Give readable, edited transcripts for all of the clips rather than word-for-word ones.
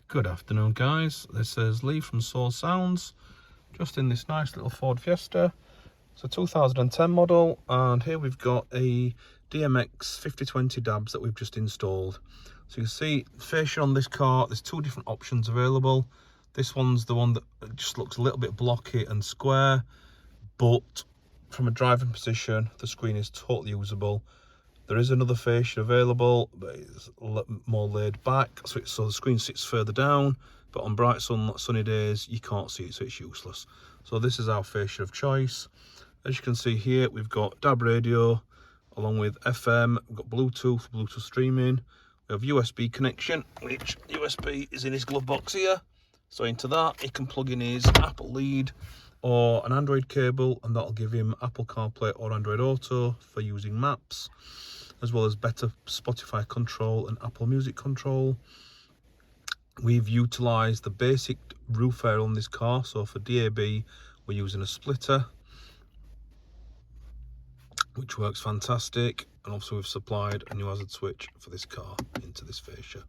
Good afternoon, guys. This is Lee from Soul Sounds, just in this nice little Ford Fiesta. It's a 2010 model, and here we've got a DMX5020DABS that we've just installed. So you can see the fascia on this car. There's two different options available. This one's the one that just looks a little bit blocky and square, but from a driving position, the screen is totally usable. There is another fascia available, but it's a lot more laid back, so the screen sits further down, but on bright sunny days you can't see it, so it's useless. So this is our fascia of choice. As you can see here, we've got DAB radio along with FM, we've got Bluetooth streaming, we have USB connection, which USB is in his glove box here. So into that he can plug in his Apple lead or an Android cable, and that'll give him Apple CarPlay or Android Auto for using maps, as well as better Spotify control and Apple Music control. We've utilised the basic roof area on this car, so for DAB we're using a splitter, which works fantastic, and also we've supplied a new hazard switch for this car into this fascia.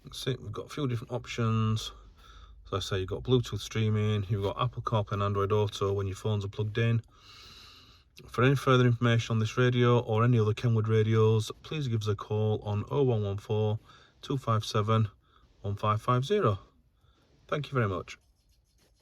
You can see we've got a few different options. So I say you've got Bluetooth streaming, you've got Apple CarPlay and Android Auto when your phones are plugged in. For any further information on this radio or any other Kenwood radios, please give us a call on 0114 257 1550. Thank you very much.